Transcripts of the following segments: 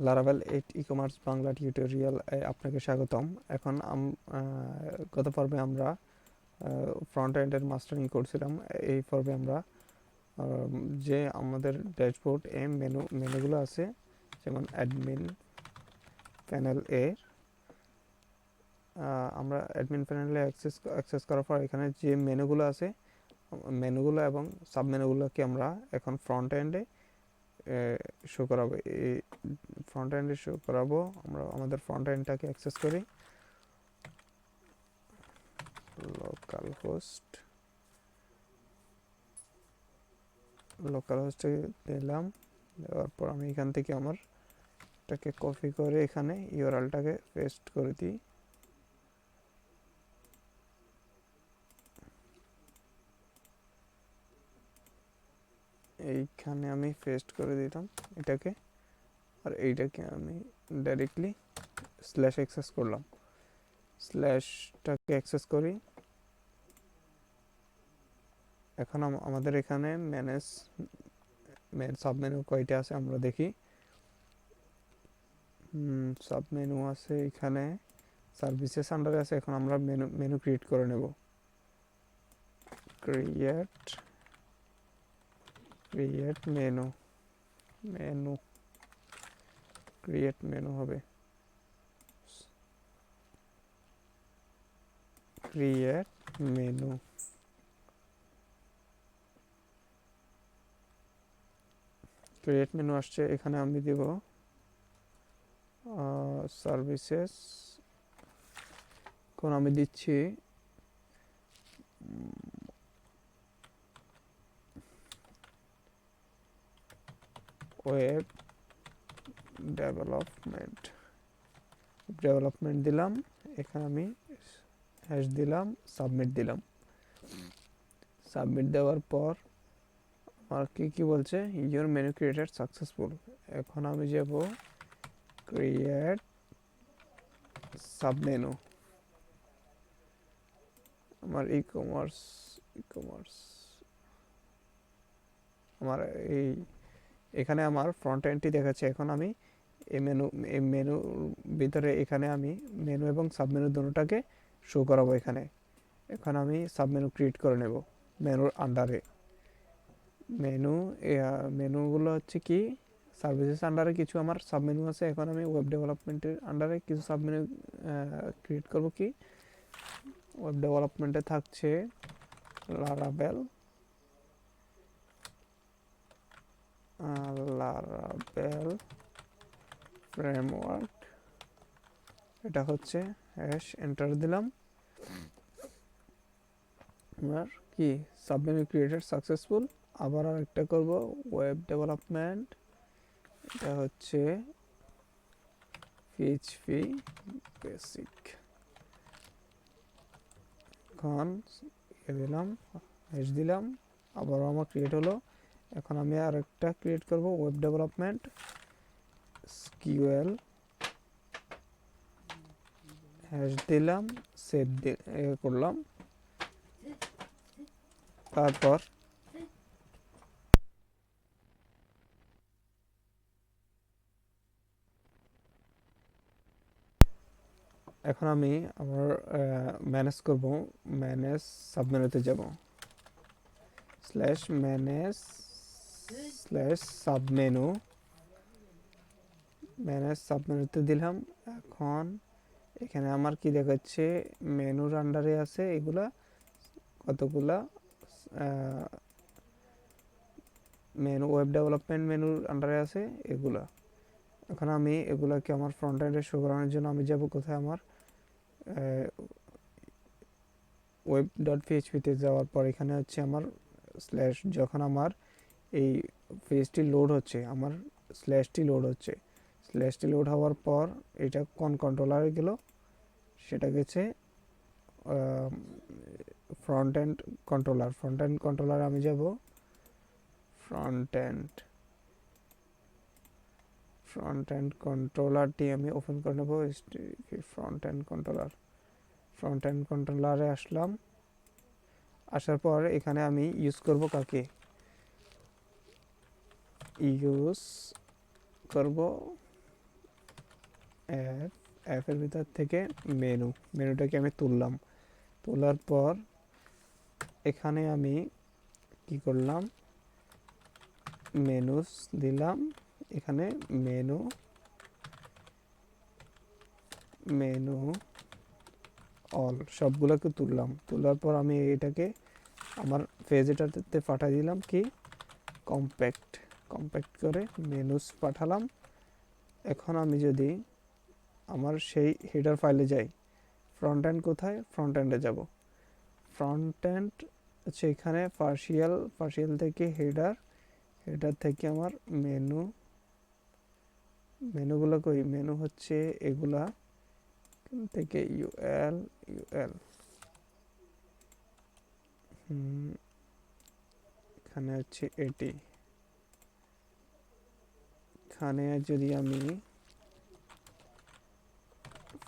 Laravel 8 e-commerce Bangla tutorial আপনাকে স্বাগতম। এখন গত পর্বে আমরা ফ্রন্ট এন্ডের মাস্টারিং করছিলাম। এই পর্বে আমরা যে আমাদের ড্যাশবোর্ড মেনুগুলো আছে, যেমন অ্যাডমিন প্যানেল এ, আমরা অ্যাডমিন প্যানেলে অ্যাক্সেস করার পর এখানে যে মেনুগুলো আছে, মেনুগুলো এবং সাব মেনুগুলোকে আমরা এখন ফ্রন্ট এন্ডে শো করাবো। এই ফ্রন্ট এন্ডে শো করাবো। আমরা আমাদের ফ্রন্ট এন্ডটাকে অ্যাক্সেস করি। লোকাল হোস্টে দিলাম। দেওয়ার পর আমি এখান থেকে আমার এটাকে কপি করে এখানে ইউআরএলটাকে পেস্ট করে দিই। এইখানে আমি পেস্ট করে দিলাম এটাকে, আর এইটাকে আমি ডাইরেক্টলি স্ল্যাশ অ্যাক্সেস করলাম। স্ল্যাশটাকে অ্যাক্সেস করি। এখন আমাদের এখানে সাবমেনু কয়টা আছে আমরা দেখি। সাবমেনু আছে এখানে, সার্ভিসেস আন্ডারে আছে। এখন আমরা মেনু ক্রিয়েট করে নেব। ক্রিয়েট মেনু ক্রিয়েট মেনু হবে। ক্রিয়েট মেনু আসছে। এখানে আমি দেব সার্ভিসেস। এখন আমি দিচ্ছি ওয়েব ডেভেলপমেন্ট দিলাম। এখানে আমি হ্যাশ দিলাম, সাবমিট দিলাম। সাবমিট দেওয়ার পর আর কি বলছে, ইউর মেনু ক্রিয়েটেড সাকসেসফুল। এখন আমি যাব ক্রিয়েট সাবমেনু। আমার ই-কমার্স আমার এখানে আমার ফ্রন্ট এন্ডটি দেখাচ্ছে। এখন আমি এই মেনু ভিতরে এখানে আমি মেনু এবং সাবমেনু দুটোটাকে শো করাবো এখানে। এখন আমি সাবমেনু ক্রিয়েট করে নেব মেনুর আন্ডারে। মেনুগুলো হচ্ছে কি, সার্ভিসেস আন্ডারে কিছু আমার সাবমেনু আছে। এখন আমি ওয়েব ডেভেলপমেন্টের আন্ডারে কিছু সাবমেনু ক্রিয়েট করব। কি ওয়েব ডেভেলপমেন্টে থাকছে লারাভেল ফ্রেমওয়ার্ক। এটা হচ্ছে হ্যাশ এন্টার দিলাম। আমার কি সাবমেনু ক্রিয়েটেড সাকসেসফুল। আবার আরেকটা করব, ওয়েব ডেভেলপমেন্ট। এটা হচ্ছে পিএইচপি বেসিক। এখন দিলাম, হ্যাশ দিলাম, আবারও আমার ক্রিয়েট হলো। এখন আমি আরেকটা ক্রিয়েট করব, ওয়েব ডেভেলপমেন্ট এসকিউএল। হ্যাশ দিলাম, সেভ করলাম। তারপর এখন আমি আমার ম্যানেজ করব। ম্যানেজ সাবমেনুতে যাব, সাবমেনুতে দিলাম। এখন এখানে আমার কি দেখাচ্ছে, মেনুর আন্ডারে আছে এগুলা কতগুলা মেনু, ওয়েব ডেভেলপমেন্ট মেনুর আন্ডারে আছে এগুলা। এখন আমি এগুলাকে আমার ফ্রন্ট এন্ডে শো করানোর জন্য আমি যাব কোথায়, আমার ওয়েব ডট পিএইচপিতে যাওয়ার পর এখানে হচ্ছে আমার স্ল্যাশ। যখন আমার এই পেজটি লোড হচ্ছে, আমার স্ল্যাশটি লোড হওয়ার পর এটা কোন কন্ট্রোলারে গেল, সেটা গেছে ফ্রন্ট এন্ড কন্ট্রোলারে আমি যাব। ফ্রন্ট এন্ড কন্ট্রোলারটি আমি ওপেন করে নেব। ফ্রন্ট এন্ড কন্ট্রোলারে আসলাম। আসার পর এখানে আমি ইউজ করব কাকে, এফ, এফ এর ভিতর থেকে মেনুটাকে আমি তুললাম। তোলার পর এখানে আমি কি করলাম, মেনুস দিলাম, এখানে মেনু মেনু অল সবগুলোকে তুললাম। তোলার পর আমি এটাকে আমার পেজটাতে পাঠিয়ে দিলাম কি কম্প্যাক্ট করে মেনুস পাঠালাম। এখন আমি যদি আমার সেই হেডার ফাইলে যাই, ফ্রন্ট এন্ড কোথায়, ফ্রন্ট এন্ডে যাব। ফ্রন্ট এন্ড হচ্ছে এখানে পার্শিয়াল থেকে হেডার থেকে আমার মেনুগুলো কই, মেনু হচ্ছে এগুলা থেকে ইউএল এখানে হচ্ছে এটি। এখানে যদি আমি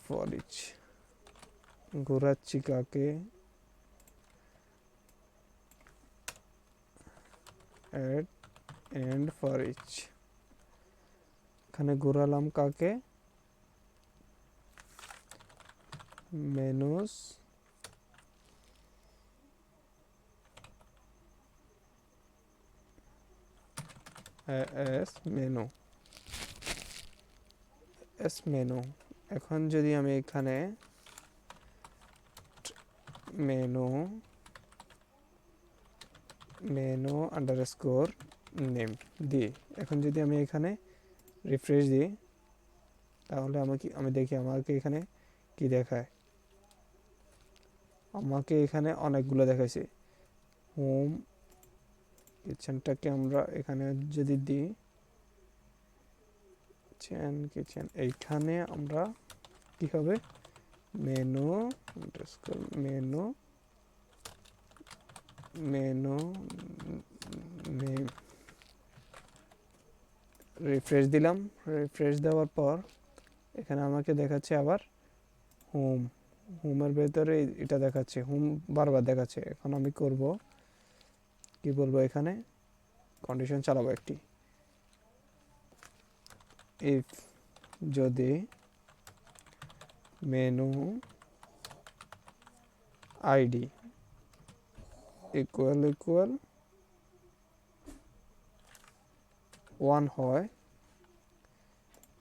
ফর ইচ ঘোরাচ্ছি কাকে, অ্যাড এন্ড ফর ইচ, এখানে ঘোরালাম কাকে, মেনুস মেনু। এখন যদি আমি এখানে মেনু আন্ডারস্কোর নেম দিই, এখন যদি আমি এখানে রিফ্রেশ দিই তাহলে আমি দেখি আমাকে এখানে কি দেখায়। আমাকে এখানে অনেকগুলো দেখাইছে। হোম কিচেনটাকে আমরা এখানে যদি দিই কিচেন, এইখানে আমরা কি হবে, মেনু নেম। রিফ্রেশ দিলাম। রিফ্রেশ দেওয়ার পর এখানে আমাকে দেখাচ্ছে আবার হোমের ভেতরে এটা দেখাচ্ছে, হোম বারবার দেখাচ্ছে। এখন আমি করব কি বলবো, এখানে কন্ডিশন চালাবো একটি, ইফ যদি মেনু আইডি ইকুয়াল 1 হয়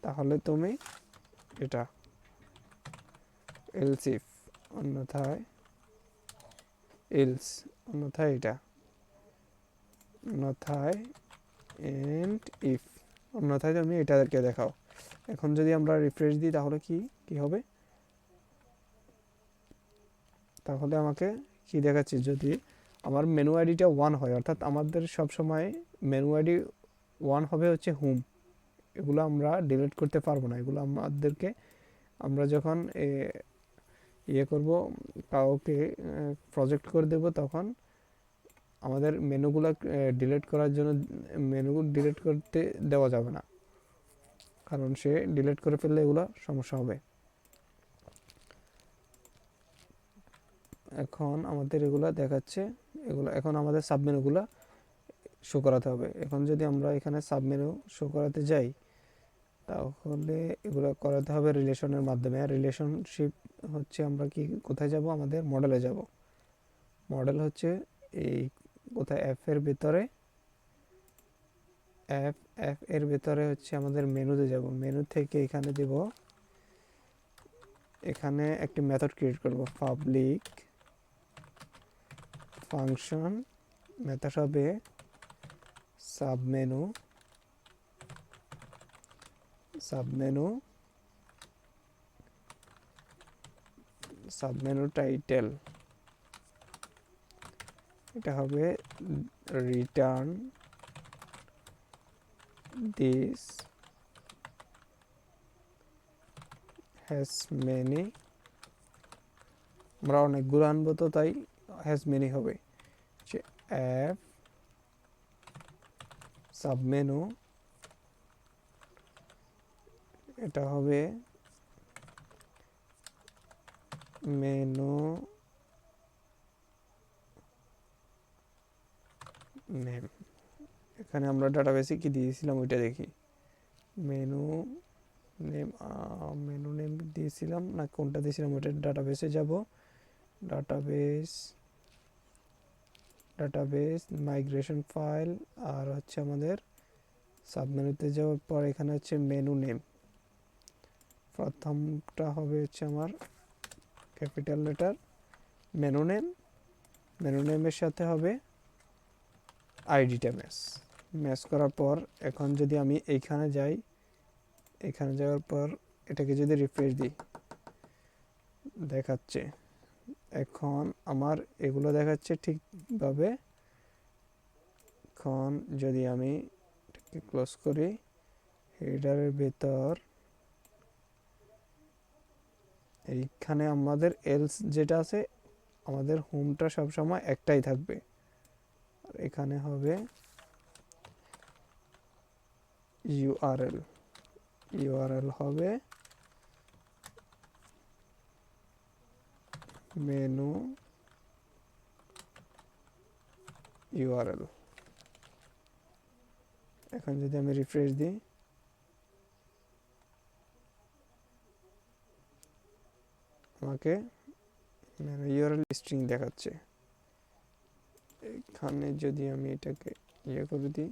তাহলে তুমি এটা, এলস ইফ অন্যথায় এটা, অন্যথায় এন্ড ইফ অন্যথায় তুমি এটাকে দেখাও। এখন যদি আমরা রিফ্রেশ দিই তাহলে কি হবে, তাহলে আমাকে কি দেখাচ্ছে, যদি আমার মেনু আইডিটা 1 হয়, অর্থাৎ আমাদের সবসময় মেনু আইডি 1 হবে হচ্ছে হোম। এগুলো আমরা ডিলিট করতে পারবো না, এগুলো আমাদেরকে আমরা যখন করব, কাউকে প্রজেক্ট করে দেব, তখন আমাদের মেনুগুলো ডিলিট করার জন্য ডিলিট করতে দেওয়া যাবে না, কারণ সে ডিলিট করে ফেললে এগুলো সমস্যা হবে। এখন আমাদের এগুলো দেখাচ্ছে, এখন আমাদের সাবমেনুগুলো শো করাতে হবে। এখন যদি আমরা এখানে সাবমেনু শো করাতে যাই তাহলে এগুলো করাতে হবে রিলেশনের মাধ্যমে। রিলেশনশিপ হচ্ছে আমরা কোথায় যাব, আমাদের মডেলে যাব। মডেল হচ্ছে এই কোথায়, এফ এর ভেতরে হচ্ছে আমাদের মেনুতে যাব। মেনু থেকে এখানে দেব, এখানে একটি মেথড ক্রিয়েট করব, পাবলিক ফাংশন, মেথড হবে সাবমেনু টাইটেল, এটা হবে রিটার্ন দিস হ্যাজ মেনি, আমরা অনেকগুলো আনবো তো তাই হ্যাজ মেনি হবে। অ্যাপ সাবমেনু, এটা হবে মেনু নেম। এখানে আমরা ডাটাবেসে কি দিয়েছিলাম ওইটা দেখি, মেনু নেম মেনু নেম দিয়েছিলাম না, কোনটা দিয়েছিলাম ওটা। ডাটাবেসে যাব, ডাটাবেস ডাটাবেস মাইগ্রেশন ফাইল, আর হচ্ছে আমাদের সাবমেনুতে যাওয়ার পর এখানে হচ্ছে মেনু নেম। প্রথমটা হবে হচ্ছে আমার capital letter menu name, menu নেমের সাথে হবে আইডিটা ম্যাচ করার পর এখন যদি আমি এইখানে যাই, এখানে যাওয়ার পর এটাকে যদি রিফ্রেশ দিই দেখাচ্ছে। এখন আমার এগুলো দেখাচ্ছে ঠিকভাবে। এখন যদি আমি এটাকে ক্লোজ করি, হেডারের ভেতর এইখানে আমাদের এলস যেটা আছে, আমাদের হোমটা সবসময় একটাই থাকবে। আর এখানে হবে ইউআরএল, ইউআরএল হবে মেনু ইউআরএল। এখন যদি আমি রিফ্রেশ দিই, আমাকে মেনু ইউআরএল স্ট্রিং দেখাচ্ছে। এখানে যদি আমি এটাকে ইয়ে করে দিই,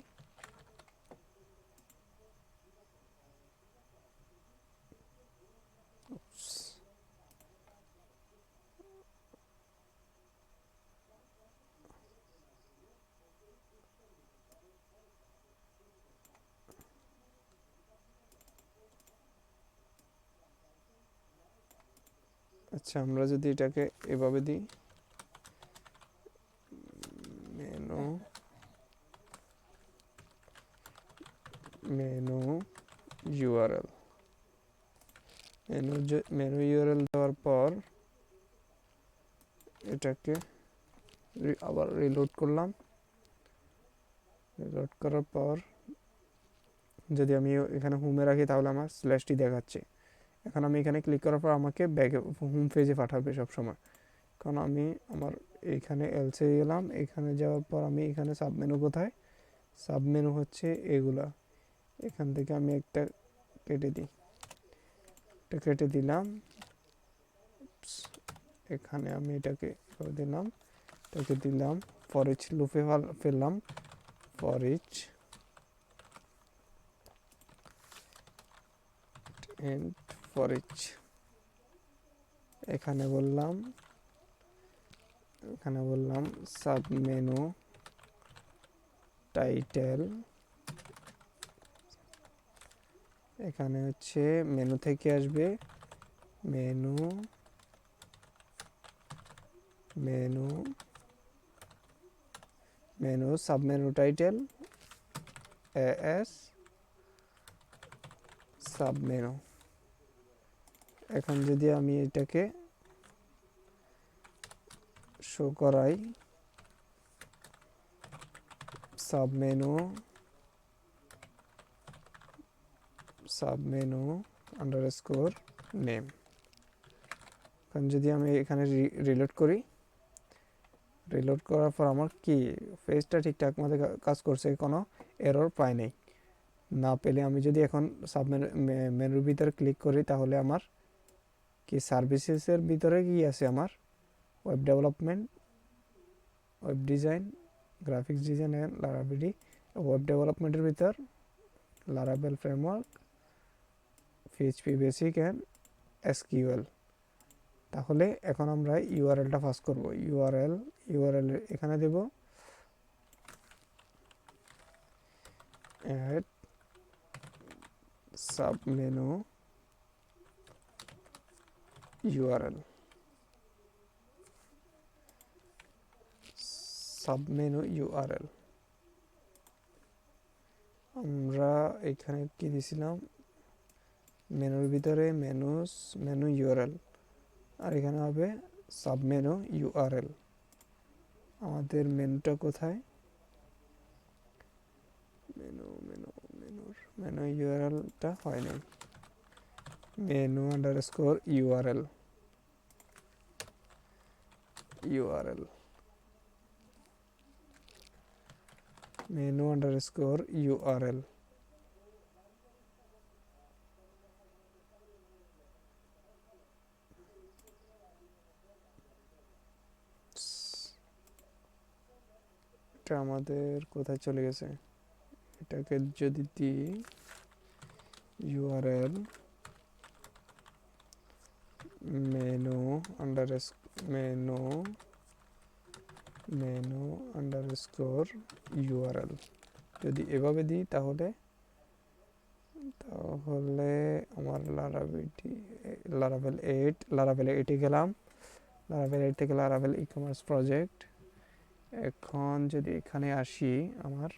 আচ্ছা আমরা যদি এটাকে এভাবে দিই, menu menu URL, menu URL দেওয়ার পর এটাকে আবার রিলোড করলাম। রিলোড করার পর যদি আমি এখানে হোমে রাখি তাহলে আমার স্ল্যাশটি দেখাচ্ছে। এখন আমি এখানে ক্লিক করার পর আমাকে ব্যাকে হোম পেজে পাঠাবে সবসময়। কারণ আমি আমার এইখানে এলসে গেলাম, এখানে যাওয়ার পর আমি এখানে সাবমেনু কোথায়, সাবমেনু হচ্ছে এগুলা। এখান থেকে আমি একটা কেটে দিই, এটা কেটে দিলাম। এখানে আমি এটাকে করে দিলাম, এটাকে দিলাম ফর ইচ লুপে ফেললাম, for each end for each. এখানে বললাম সাবমেনু টাইটেল। এখানে হচ্ছে মেনু থেকে আসবে menu menu menu submenu title as submenu. এখন যদি আমি এটাকে শো করাই, সাবমেনু আন্ডারস্কোর নেম। এখন যদি আমি এখানে রিলোড করি, রিলোড করার পর আমার কি পেজটা ঠিকঠাক মতো কাজ করছে, কোনো এরর পাই নাই। না পেলে আমি যদি এখন মেনুর ভিতরে ক্লিক করি তাহলে আমার কি সার্ভিসেসের ভিতরে কি আছে, আমার web development, web design, graphics design and লারাবিডি। ওয়েব ডেভেলপমেন্টের ভিতর লারাবেল framework, PHP basic and SQL. তাহলে এখন আমরা ইউআরএলটা পাস করব। ইউআরএল এখানে দেব add submenu URL, submenu URL. আমরা এখানে কি দিছিলাম, মেনুর ভিতরে মেনু ইউআরএল, আর এখানে হবে সাবমেনু ইউআরএল। আমাদের মেনুটা কোথায়, মেনু ইউআরএলটা হয় নাই, menu underscore URL menu underscore URL. এটা আমাদের কোথায় চলে গেছে, এটাকে যদি দিই ইউআরএল মেনু আন্ডারস্কোর ইউআরএল যদি এভাবে দিই তাহলে আমার লারাভেল 8 গেলাম, লারাভেল 8 থেকে লারাভেল ই কমার্স প্রজেক্ট। এখন যদি এখানে আসি, আমার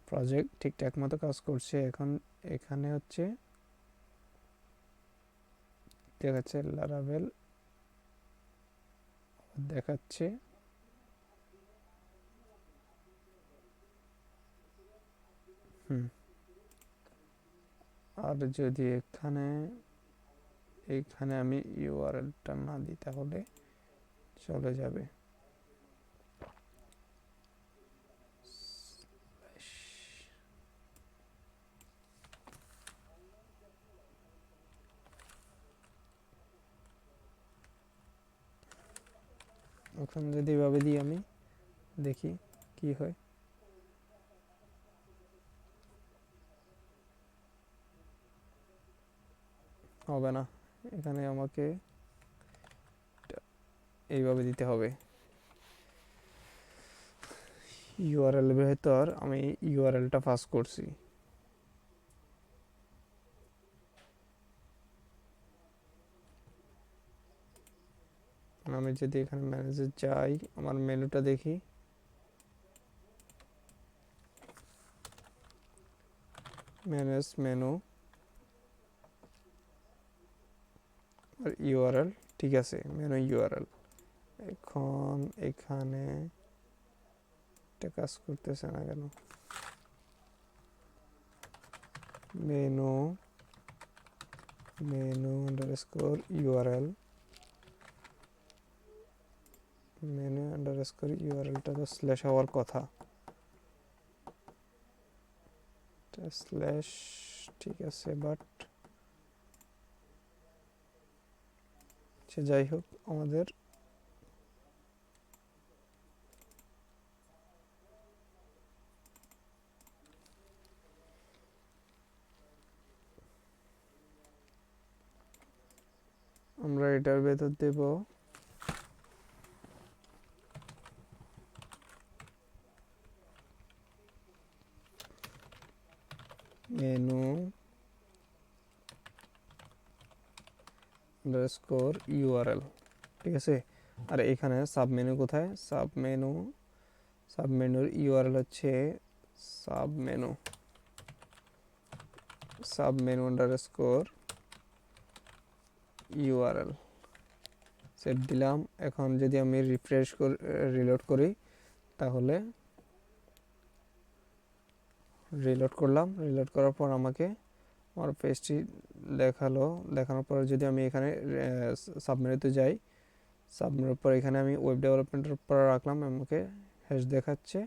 প্রজেক্ট ঠিকঠাক মতো কাজ করছে। এখন এখানে হচ্ছে দেখাচ্ছে লারাভেল দেখাচ্ছে আর যদি এখানে আমি ইউআরএলটা না দিই তাহলে চলে যাবে। এখন যদি এভাবে দিই আমি দেখি কি হয়। হবে না, এখানে আমাকে এইভাবে দিতে হবে। ইউআরএল ভেতর আমি ইউআরএলটা পাস করছি। আমি যদি এখানে ম্যানেজে যাই, আমার মেনুটা দেখি, ম্যানেজ মেনু আর ইউআরএল ঠিক আছে, মেনু ইউআরএল। এখন এখানে এটা কাজ করতেছে না কেন? মেনু আন্ডারস্কোর ইউআরএল ইউআরএলটা তো স্ল্যাশ হওয়ার কথা, স্ল্যাশ ঠিক আছে, বাট সে যাই হোক, আমাদের আমরা এটার ভেতর দেব মেনু আন্ডারস্কোর ইউআরএল ঠিক আছে। আর এখানে সাবমেনু কোথায়? সাবমেনুর ইউআরএল হচ্ছে সাবমেনু আন্ডারস্কোর ইউআরএল সেভ দিলাম। এখন যদি আমি রিলোড করি তাহলে রিলোড করার পর আমাকে আমার পেজটি দেখানোর পর যদি আমি এখানে সাবমেনুতে যাই, সাবমেনুর পর এখানে আমি ওয়েব ডেভেলপমেন্টের পর রাখলাম, আমাকে হ্যাশ দেখাচ্ছে।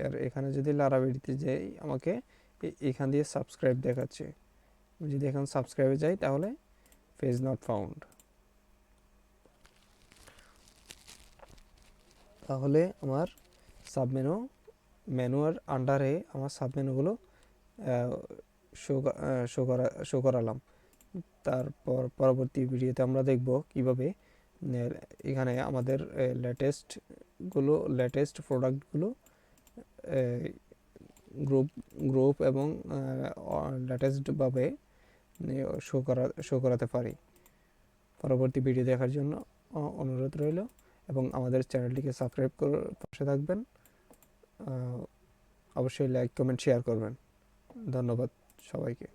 আর এখানে যদি লারাভেলিতে যাই আমাকে এখান দিয়ে সাবস্ক্রাইব দেখাচ্ছে। যদি এখন সাবস্ক্রাইবে যাই তাহলে পেজ নট ফাউন্ড। তাহলে আমার মেনুর আন্ডারে আমার সাবমেনুগুলো শো করালাম। তারপর পরবর্তী ভিডিওতে আমরা দেখব কিভাবে এখানে আমাদের লেটেস্ট প্রোডাক্টগুলো গ্রুপ এবং লেটেস্টভাবে শো করাতে পারি। পরবর্তী ভিডিও দেখার জন্য অনুরোধ রইল এবং আমাদের চ্যানেলটিকে সাবস্ক্রাইব করে পাশে থাকবেন। অবশ্যই লাইক, কমেন্ট, শেয়ার করবেন। ধন্যবাদ সবাইকে।